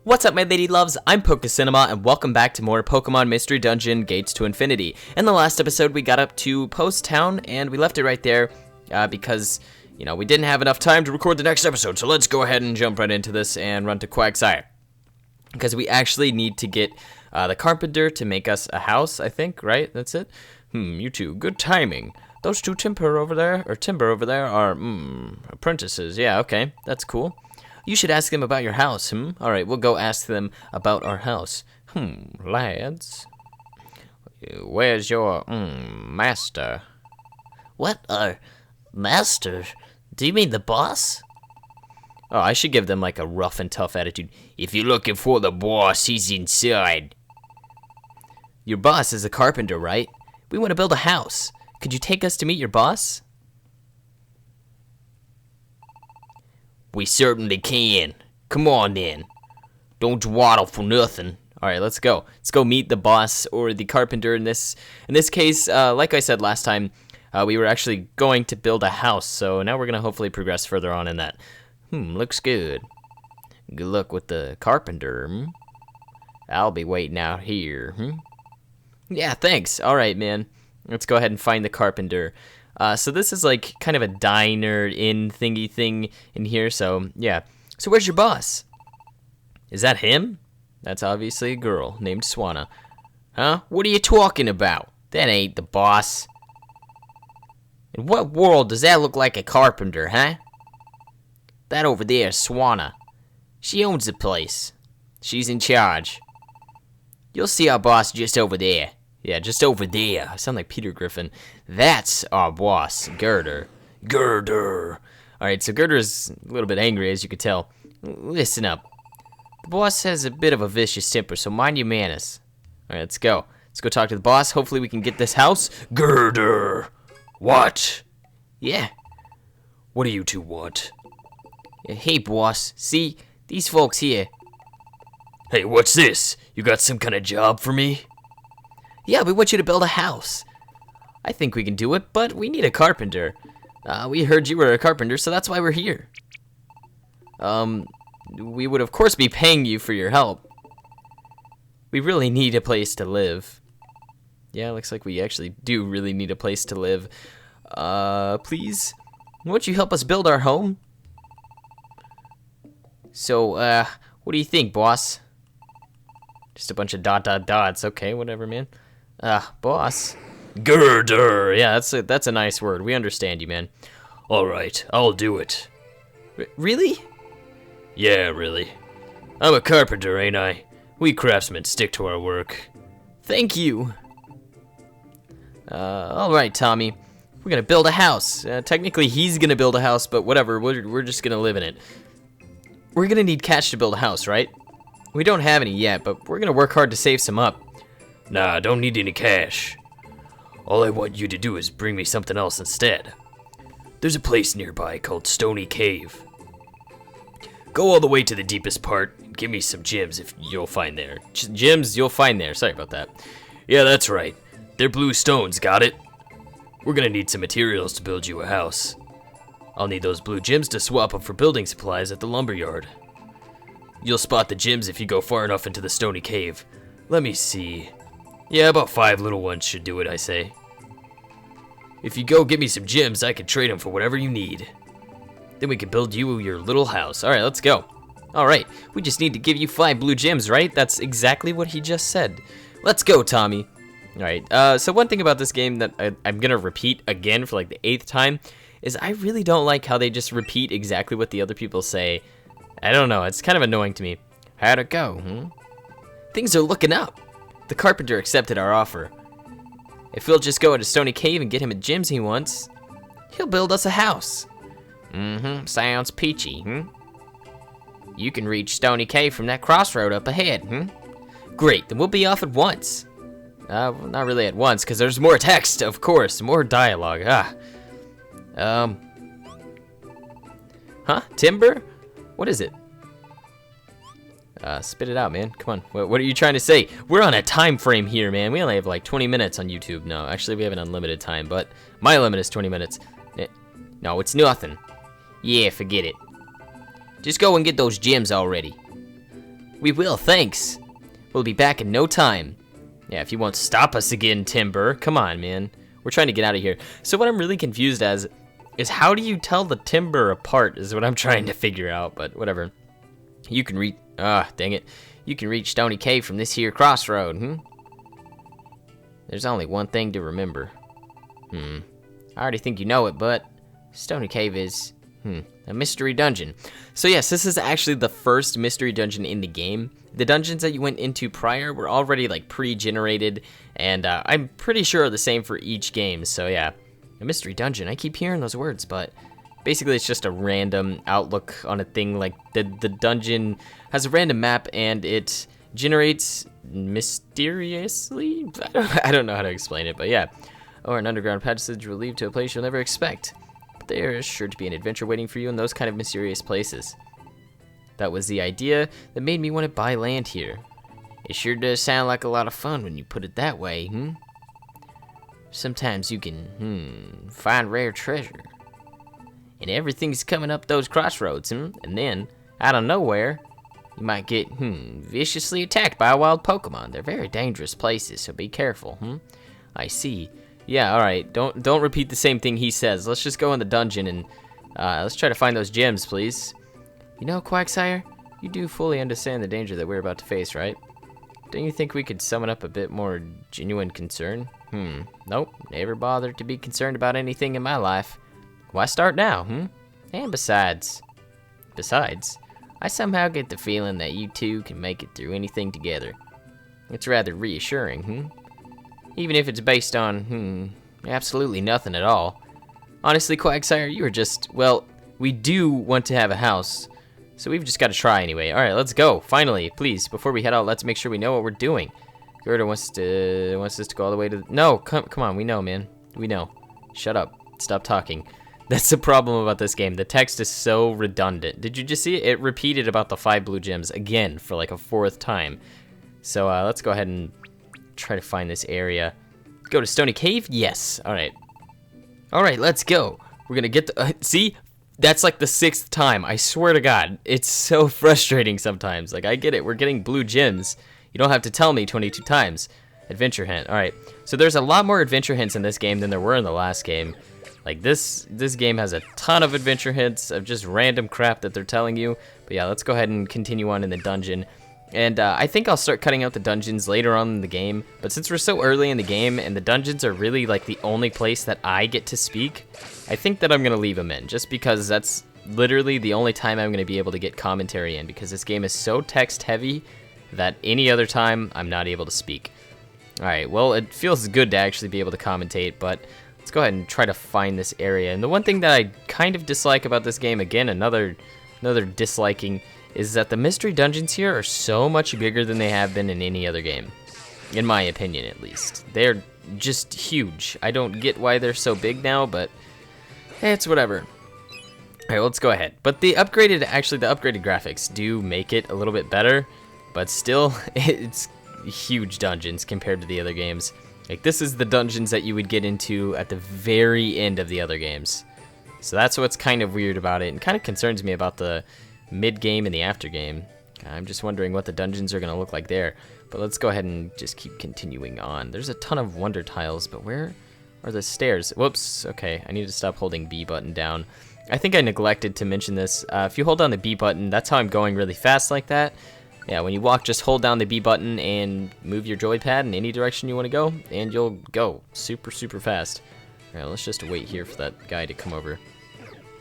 What's up, my lady loves? I'm PokeCinema, and welcome back to more Pokemon Mystery Dungeon Gates to Infinity. In the last episode, we got up to Post Town, and we left it right there because, you know, we didn't have enough time to record the next episode, so let's go ahead and jump right into this and run to Quagsire. Because we actually need to get the carpenter to make us a house, I think, right? That's it? You two, good timing. Those two timber over there are, apprentices. Yeah, okay, that's cool. You should ask them about your house, Alright, we'll go ask them about our house. Lads. Where's your, master? What, master? Do you mean the boss? Oh, I should give them, like, a rough and tough attitude. If you're looking for the boss, he's inside. Your boss is a carpenter, right? We want to build a house. Could you take us to meet your boss? We certainly can. Come on, then. Don't dawdle for nothing. Alright, let's go. Let's go meet the boss, or the carpenter in this case. Like I said last time, we were actually going to build a house, so now we're going to hopefully progress further on in that. Looks good. Good luck with the carpenter, I'll be waiting out here, Yeah, thanks. Alright, man. Let's go ahead and find the carpenter. So this is like kind of a diner inn thingy thing in here, so yeah. So where's your boss? Is that him? That's obviously a girl named Swanna. Huh? What are you talking about? That ain't the boss. In what world does that look like a carpenter, huh? That over there is Swanna. She owns the place. She's in charge. You'll see our boss just over there. Yeah, just over there. I sound like Peter Griffin. That's our boss, Girder. Girder. Alright, so Girder's a little bit angry, as you can tell. Listen up. The boss has a bit of a vicious temper, so mind your manners. Alright, let's go. Let's go talk to the boss. Hopefully we can get this house. Girder. What? Yeah. What do you two want? Hey, boss. See, these folks here. Hey, what's this? You got some kind of job for me? Yeah, we want you to build a house. I think we can do it, but we need a carpenter. We heard you were a carpenter, so that's why we're here. We would of course be paying you for your help. We really need a place to live. Yeah, looks like we actually do really need a place to live. Please? Won't you help us build our home? So, what do you think, boss? Just a bunch of dots. Okay, whatever, man. Boss. Girder. Yeah, that's a nice word. We understand you, man. Alright, I'll do it. Really? Yeah, really. I'm a carpenter, ain't I? We craftsmen stick to our work. Thank you. Alright, Tommy. We're gonna build a house. Technically, he's gonna build a house, but whatever. We're just gonna live in it. We're gonna need cash to build a house, right? We don't have any yet, but we're gonna work hard to save some up. Nah, don't need any cash. All I want you to do is bring me something else instead. There's a place nearby called Stony Cave. Go all the way to the deepest part and give me some gems if you'll find there. Gems you'll find there. Sorry about that. Yeah, that's right. They're blue stones, got it? We're gonna need some materials to build you a house. I'll need those blue gems to swap up for building supplies at the lumberyard. You'll spot the gems if you go far enough into the Stony Cave. Let me see. Yeah, about 5 little ones should do it, I say. If you go get me some gems, I can trade them for whatever you need. Then we can build you your little house. Alright, let's go. Alright, we just need to give you 5 blue gems, right? That's exactly what he just said. Let's go, Tommy. Alright, so one thing about this game that I'm gonna repeat again for like the 8th time is I really don't like how they just repeat exactly what the other people say. I don't know, it's kind of annoying to me. How'd it go, Things are looking up. The carpenter accepted our offer. If we'll just go into Stony Cave and get him the gems he wants, he'll build us a house. Sounds peachy, You can reach Stony Cave from that crossroad up ahead, Great, then we'll be off at once. Well, not really at once, because there's more text, of course, more dialogue. Huh? Timber? What is it? Spit it out, man. Come on. What are you trying to say? We're on a time frame here, man. We only have like 20 minutes on YouTube. No, actually, we have an unlimited time, but my limit is 20 minutes. No, it's nothing. Yeah, forget it. Just go and get those gems already. We will, thanks. We'll be back in no time. Yeah, if you won't stop us again, Timber. Come on, man. We're trying to get out of here. So what I'm really confused as is how do you tell the timber apart is what I'm trying to figure out, but whatever. You can reach, dang it. You can reach Stony Cave from this here crossroad, There's only one thing to remember. I already think you know it, but Stony Cave is, a mystery dungeon. So yes, this is actually the first mystery dungeon in the game. The dungeons that you went into prior were already like pre-generated, and I'm pretty sure are the same for each game. So yeah, a mystery dungeon. I keep hearing those words, but basically it's just a random outlook on a thing. Like the dungeon has a random map, and it generates mysteriously. I don't know how to explain it, but yeah. Or an underground passage will lead to a place you'll never expect. But there is sure to be an adventure waiting for you in those kind of mysterious places. That was the idea that made me want to buy land here. It sure does sound like a lot of fun when you put it that way, Sometimes you can, find rare treasure. And everything's coming up those crossroads, And then, out of nowhere, you might get, viciously attacked by a wild Pokemon. They're very dangerous places, so be careful, I see. Yeah, alright, don't repeat the same thing he says. Let's just go in the dungeon and, let's try to find those gems, please. You know, Quagsire, you do fully understand the danger that we're about to face, right? Don't you think we could summon up a bit more genuine concern? Nope, never bothered to be concerned about anything in my life. Why start now, And besides, I somehow get the feeling that you two can make it through anything together. It's rather reassuring, Even if it's based on, absolutely nothing at all. Honestly, Quagsire, you are just, well, we do want to have a house, so we've just got to try anyway. Alright, let's go, finally, please. Before we head out, let's make sure we know what we're doing. Gerda wants us to go all the way to no, come on, we know, man. We know. Shut up. Stop talking. That's the problem about this game. The text is so redundant. Did you just see it? It repeated about the 5 blue gems again for like a 4th time. So let's go ahead and try to find this area. Go to Stony Cave? Yes. Alright, let's go. We're gonna get the... see? That's like the 6th time. I swear to God. It's so frustrating sometimes. Like, I get it. We're getting blue gems. You don't have to tell me 22 times. Adventure hint. Alright. So there's a lot more adventure hints in this game than there were in the last game. Like, this game has a ton of adventure hints of just random crap that they're telling you. But yeah, let's go ahead and continue on in the dungeon. And I think I'll start cutting out the dungeons later on in the game. But since we're so early in the game and the dungeons are really like the only place that I get to speak, I think that I'm going to leave them in. Just because that's literally the only time I'm going to be able to get commentary in. Because this game is so text heavy that any other time I'm not able to speak. Alright, well, it feels good to actually be able to commentate, but let's go ahead and try to find this area. And the one thing that I kind of dislike about this game, again, another disliking, is that the mystery dungeons here are so much bigger than they have been in any other game. In my opinion, at least. They're just huge. I don't get why they're so big now, but it's whatever. Alright, let's go ahead. But the upgraded graphics do make it a little bit better, but still, it's huge dungeons compared to the other games. Like, this is the dungeons that you would get into at the very end of the other games. So that's what's kind of weird about it, and kind of concerns me about the mid-game and the after-game. I'm just wondering what the dungeons are going to look like there. But let's go ahead and just keep continuing on. There's a ton of wonder tiles, but where are the stairs? Whoops, okay, I need to stop holding B button down. I think I neglected to mention this. If you hold down the B button, that's how I'm going really fast like that. Yeah, when you walk, just hold down the B button and move your joypad in any direction you want to go, and you'll go super, super fast. Alright, let's just wait here for that guy to come over.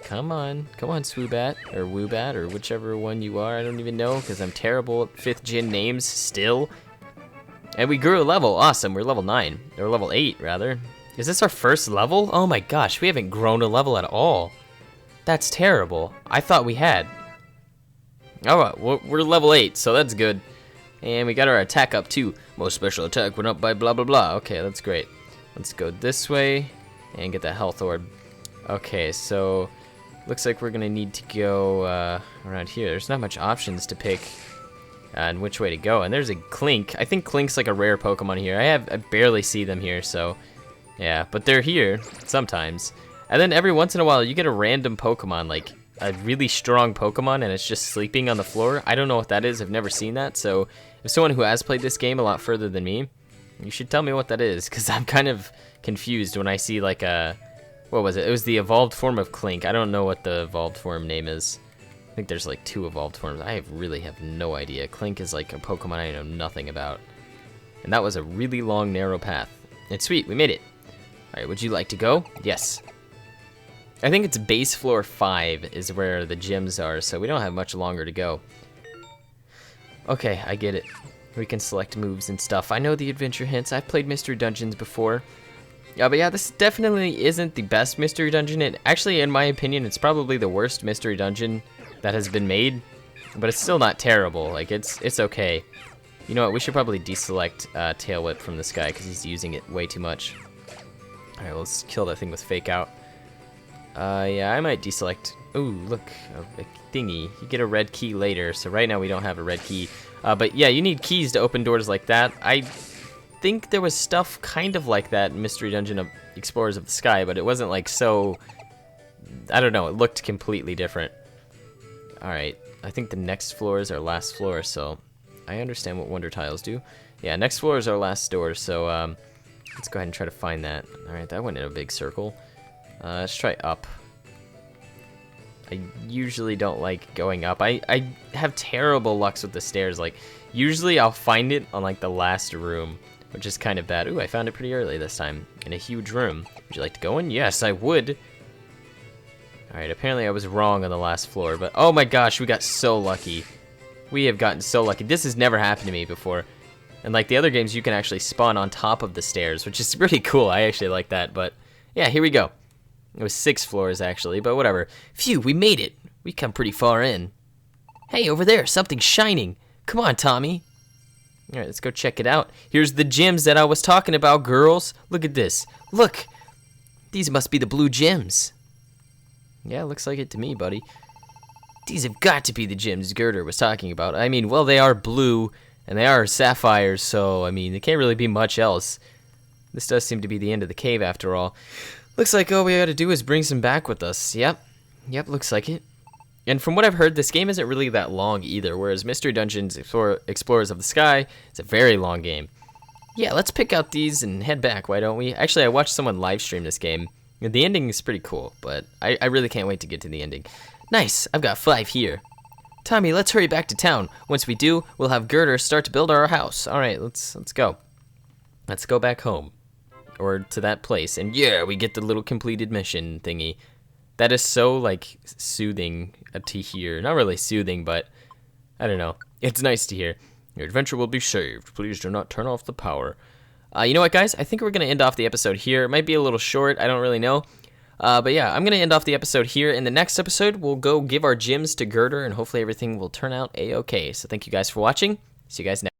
Come on, Swoobat, or Woobat, or whichever one you are. I don't even know, because I'm terrible at 5th gen names still. And we grew a level. Awesome, we're level 9. Or level 8, rather. Is this our first level? Oh my gosh, we haven't grown a level at all. That's terrible. I thought we had. Alright, we're level 8, so that's good. And we got our attack up too. Most special attack went up by blah blah blah. Okay, that's great. Let's go this way and get the health orb. Okay, so looks like we're gonna need to go around here. There's not much options to pick and which way to go. And there's a Clink. I think Clink's like a rare Pokemon here. I barely see them here, so yeah. But they're here sometimes. And then every once in a while you get a random Pokemon like a really strong Pokemon and it's just sleeping on the floor. I don't know what that is. I've never seen that. So if someone who has played this game a lot further than me, you should tell me what that is, because I'm kind of confused when I see like a, what was it? It was the evolved form of Clink. I don't know what the evolved form name is. I think there's like 2 evolved forms. I really have no idea. Clink is like a Pokemon I know nothing about. And that was a really long, narrow path. And sweet, we made it. Alright, would you like to go? Yes. I think it's base floor 5 is where the gyms are, so we don't have much longer to go. Okay, I get it. We can select moves and stuff. I know the adventure hints. I've played Mystery Dungeons before. But yeah, this definitely isn't the best Mystery Dungeon. Actually, in my opinion, it's probably the worst Mystery Dungeon that has been made. But it's still not terrible. Like, it's okay. You know what? We should probably deselect Tail Whip from this guy because he's using it way too much. Alright, let's kill that thing with Fake Out. Yeah, I might deselect. Ooh, look, a thingy. You get a red key later, so right now we don't have a red key. But yeah, you need keys to open doors like that. I think there was stuff kind of like that in Mystery Dungeon of Explorers of the Sky, but it wasn't like so, I don't know, it looked completely different. Alright, I think the next floor is our last floor, so I understand what Wonder Tiles do. Yeah, next floor is our last door, so let's go ahead and try to find that. Alright, that went in a big circle. Let's try up. I usually don't like going up. I have terrible lucks with the stairs. Like, usually I'll find it on like the last room, which is kind of bad. Ooh, I found it pretty early this time in a huge room. Would you like to go in? Yes, I would. Alright, apparently I was wrong on the last floor, but oh my gosh, we got so lucky. We have gotten so lucky. This has never happened to me before. And like the other games, you can actually spawn on top of the stairs, which is pretty cool. I actually like that, but yeah, here we go. It was 6 floors, actually, but whatever. Phew, we made it. We come pretty far in. Hey, over there, something's shining. Come on, Tommy. All right, let's go check it out. Here's the gems that I was talking about, girls. Look at this. Look. These must be the blue gems. Yeah, looks like it to me, buddy. These have got to be the gems Girder was talking about. I mean, well, they are blue, and they are sapphires, so, I mean, it can't really be much else. This does seem to be the end of the cave, after all. Looks like all we gotta do is bring some back with us. Yep, looks like it. And from what I've heard, this game isn't really that long either, whereas Mystery Dungeons Explorers of the Sky is a very long game. Yeah, let's pick out these and head back, why don't we? Actually, I watched someone live stream this game. The ending is pretty cool, but I really can't wait to get to the ending. Nice, I've got 5 here. Tommy, let's hurry back to town. Once we do, we'll have Girder start to build our house. Alright, let's go. Let's go back home. Or to that place, and yeah, we get the little completed mission thingy. That is so, like, soothing to hear. Not really soothing, but I don't know. It's nice to hear. Your adventure will be saved. Please do not turn off the power. You know what, guys? I think we're going to end off the episode here. It might be a little short. I don't really know. But yeah, I'm going to end off the episode here. In the next episode, we'll go give our gems to Girder, and hopefully everything will turn out A-okay. So thank you guys for watching. See you guys next time.